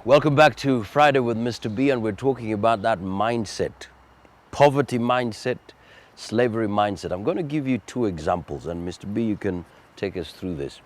Welcome back to Friday with Mr. B, and we're talking about that mindset, poverty mindset, slavery mindset. I'm going to give you two examples, and Mr. B, you can take us through this.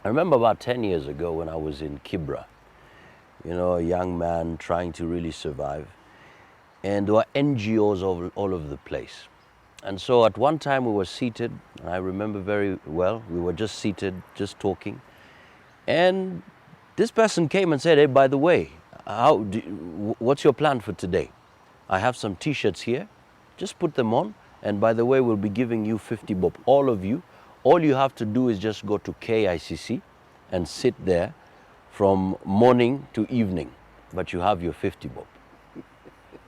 I remember about 10 years ago when I was in Kibra, a young man trying to really survive, and there were NGOs all over the place. And so at one time we were seated, and I remember very well, we were just seated, just talking, and this person came and said, hey, by the way, what's your plan for today? I have some t-shirts here, just put them on, and by the way, we'll be giving you 50 bob, all of you. All you have to do is just go to KICC and sit there from morning to evening, but you have your 50 bob.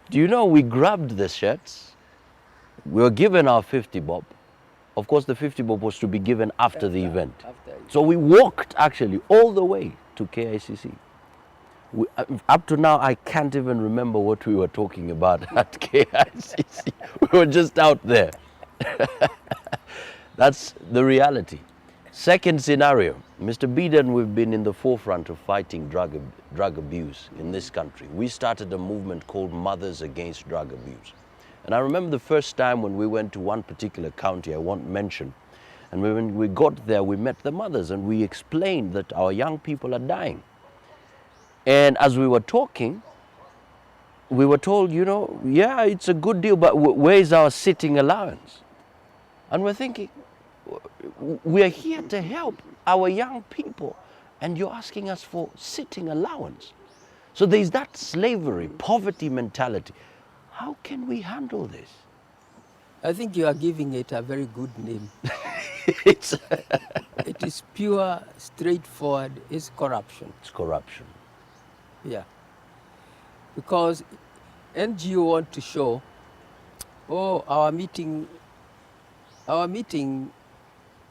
Do you know, we grabbed the shirts, we were given our 50 bob. Of course, the 50 bob was to be given after the event. So we walked actually all the way to KICC. Up to now, I can't even remember what we were talking about at KICC. We were just out there. That's the reality. Second scenario, Mr. Biden, we've been in the forefront of fighting drug abuse in this country. We started a movement called Mothers Against Drug Abuse. And I remember the first time when we went to one particular county, I won't mention, and when we got there, we met the mothers and we explained that our young people are dying. And as we were talking, we were told, yeah, it's a good deal, but where is our sitting allowance? And we're thinking, we're here to help our young people, and you're asking us for sitting allowance. So there's that slavery, poverty mentality. How can we handle this? I think you are giving it a very good name. It is pure, straightforward, it's corruption. It's corruption. Yeah. Because NGO want to show, our meeting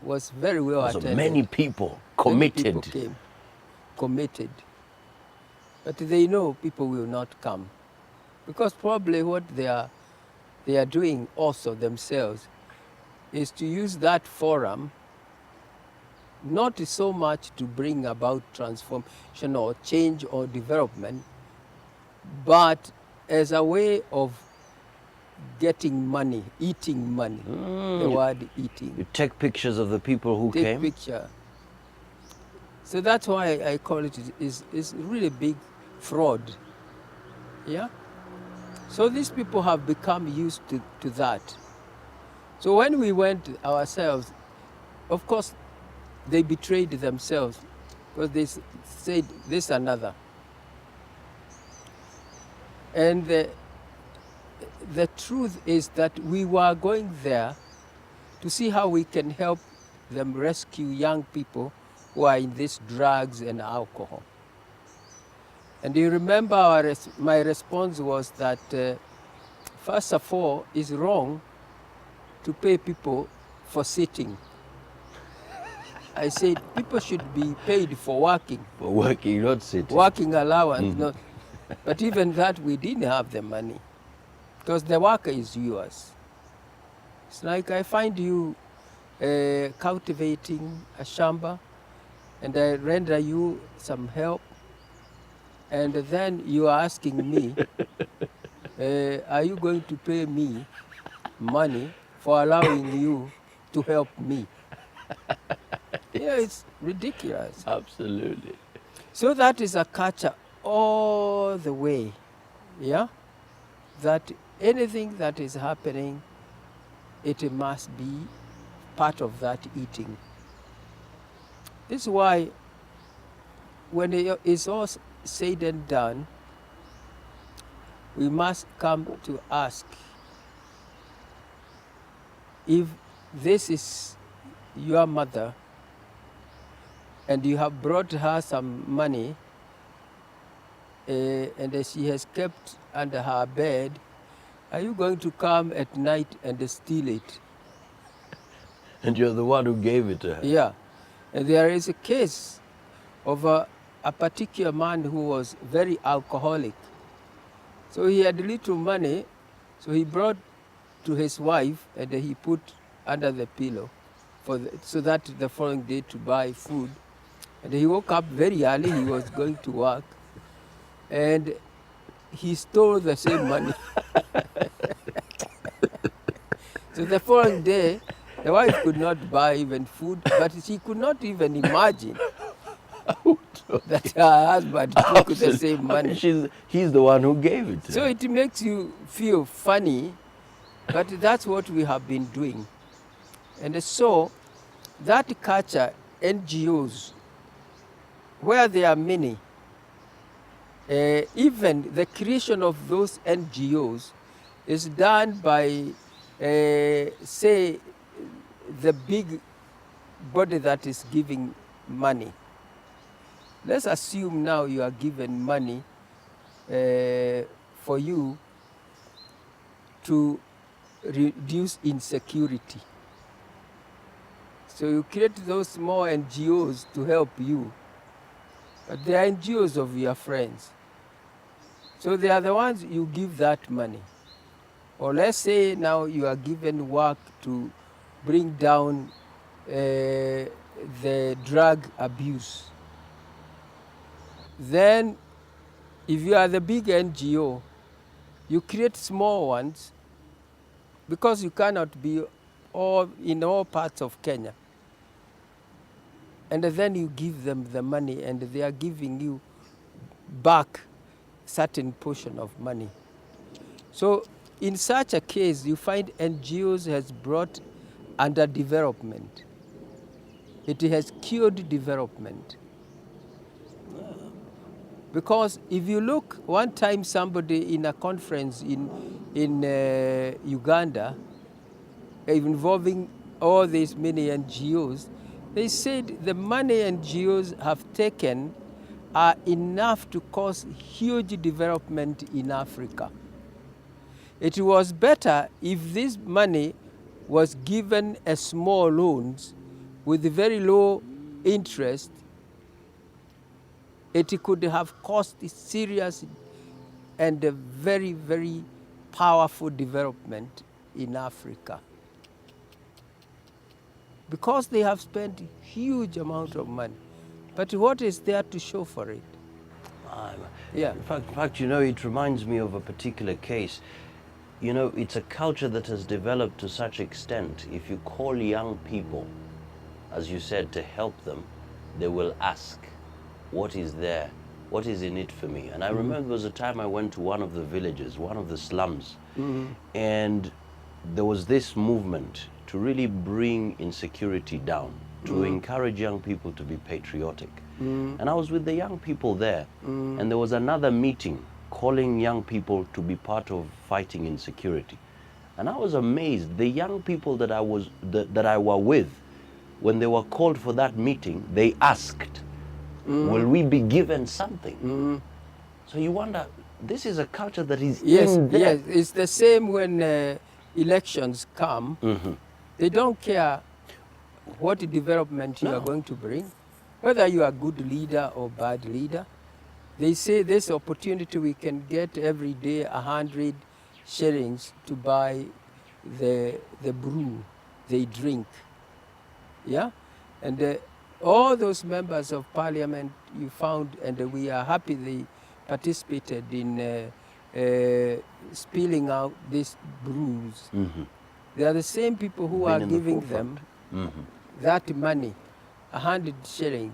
was very well attended. Many people committed. Many people came, committed. But they know people will not come. Because probably what they are doing also themselves is to use that forum not so much to bring about transformation or change or development, but as a way of getting money, eating money, the word eating. You take pictures of the people who came? Take picture. So that's why I call it is really big fraud. Yeah? So these people have become used to that. So when we went ourselves, of course, they betrayed themselves because they said this another. And the truth is that we were going there to see how we can help them rescue young people who are in these drugs and alcohol. And you remember my response was that, first of all, it's wrong to pay people for sitting. I said people should be paid for working. For working, not sitting. Working allowance, not. But even that, we didn't have the money because the worker is yours. It's like I find you cultivating a shamba and I render you some help. And then you are asking me, are you going to pay me money for allowing you to help me? Yeah, it's ridiculous. Absolutely. So that is a culture all the way, yeah? That anything that is happening, it must be part of that eating. This is why when it's all said and done, we must come to ask if this is your mother and you have brought her some money and she has kept under her bed, are you going to come at night and steal it? And you're the one who gave it to her. Yeah. And there is a case of a particular man who was very alcoholic. So he had little money, so he brought to his wife and he put under the pillow so that the following day to buy food. And he woke up very early, he was going to work. and he stole the same money. So the following day, the wife could not buy even food, but she could not even imagine that her husband took the Absolutely. same I mean, money. he's the one who gave it to So her. it makes you feel funny, but that's what we have been doing. And so that culture, NGOs, where there are many, even the creation of those NGOs is done by, say, the big body that is giving money. Let's assume now you are given money for you to reduce insecurity. So you create those small NGOs to help you, but they are NGOs of your friends. So they are the ones you give that money. Or let's say now you are given work to bring down the drug abuse. Then if you are the big NGO, you create small ones because you cannot be in all parts of Kenya. And then you give them the money and they are giving you back certain portion of money. So in such a case, you find NGOs has brought underdevelopment. It has killed development. Because if you look, one time somebody in a conference in Uganda involving all these many NGOs, they said the money NGOs have taken are enough to cause huge development in Africa. It was better if this money was given as small loans with very low interest. It could have caused serious and a very, very powerful development in Africa. Because they have spent huge amount of money. But what is there to show for it? Yeah. In fact, you know, it reminds me of a particular case. You know, it's a culture that has developed to such extent. If you call young people, as you said, to help them, they will ask, what is there? What is in it for me? And I remember there was a time I went to one of the villages, one of the slums, and there was this movement to really bring insecurity down, to encourage young people to be patriotic. And I was with the young people there, and there was another meeting calling young people to be part of fighting insecurity. And I was amazed. The young people that I were with, when they were called for that meeting, they asked, will we be given something? So you wonder, this is a culture that is in there. Yes, it's the same when elections come. They don't care what development you are going to bring, whether you are a good leader or bad leader. They say this opportunity we can get every day 100 shillings to buy the brew they drink. Yeah? And all those members of parliament you found, and we are happy they participated in spilling out these brews. They are the same people who are giving them that money, 100 shillings.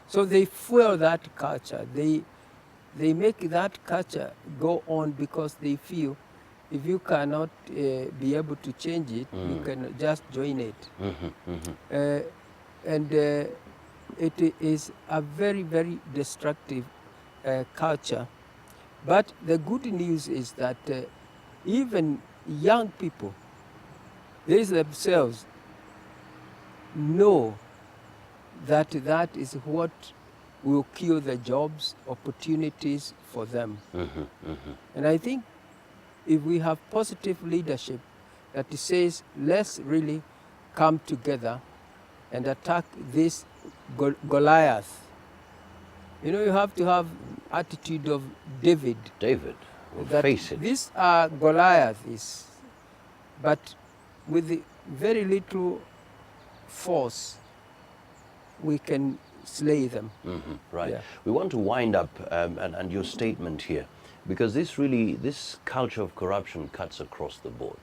So they fuel that culture. They make that culture go on because they feel if you cannot be able to change it, you can just join it. And it is a very, very destructive culture. But the good news is that even young people, they themselves know that that is what will kill the jobs, opportunities for them. And I think if we have positive leadership that says, let's really come together and attack this Goliath. You know, you have to have attitude of David. David, will face it. These are Goliaths, but with very little force, we can slay them. Right. Yeah. We want to wind up and your statement here, because this culture of corruption cuts across the board.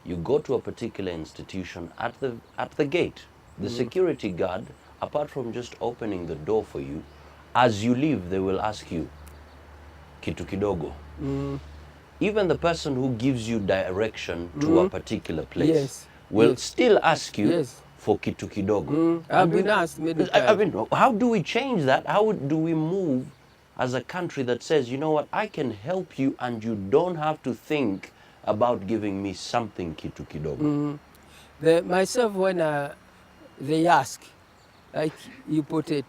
You go to a particular institution at the gate, the security guard, apart from just opening the door for you, as you leave, they will ask you, kitu kidogo. Even the person who gives you direction to a particular place Yes, will yes. still ask you Yes. for kitu kidogo. I've been asked many I times. mean, how do we change that? How do we move as a country that says, you know what, I can help you and you don't have to think about giving me something kitu kidogo? Myself, when they ask, like you put it,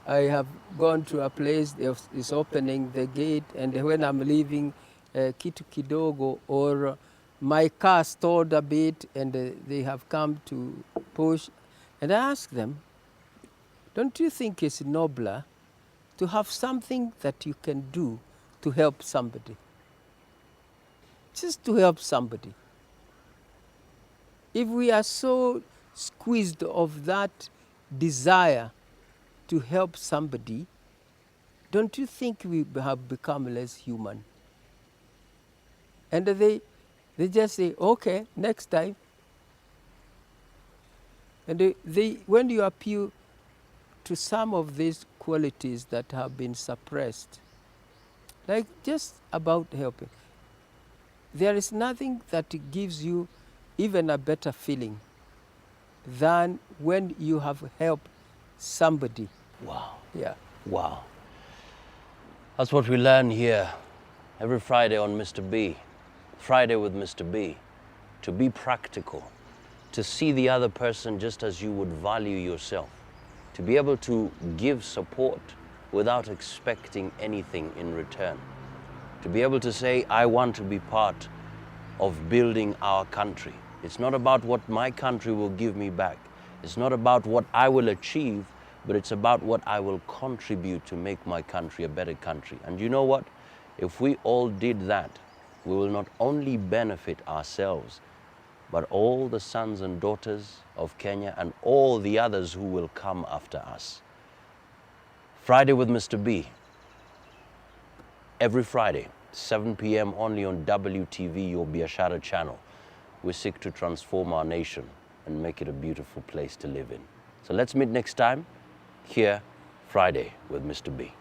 I have gone to a place, is opening the gate, and when I'm leaving, kitu kidogo, or my car stalled a bit, and they have come to push, and I ask them, don't you think it's nobler to have something that you can do to help somebody? Just to help somebody. If we are so squeezed of that desire to help somebody, don't you think we have become less human? And they just say, okay, next time. And when you appeal to some of these qualities that have been suppressed, like just about helping, there is nothing that gives you even a better feeling than when you have helped somebody. Wow. Yeah. Wow. That's what we learn here every Friday on Mr. B. Friday with Mr. B. To be practical, to see the other person just as you would value yourself, to be able to give support without expecting anything in return, to be able to say, I want to be part of building our country. It's not about what my country will give me back. It's not about what I will achieve, but it's about what I will contribute to make my country a better country. And you know what? If we all did that, we will not only benefit ourselves, but all the sons and daughters of Kenya and all the others who will come after us. Friday with Mr. B. Every Friday, 7 p.m. only on WTV, your Biashara channel. We seek to transform our nation and make it a beautiful place to live in. So let's meet next time here, Friday with Mr. B.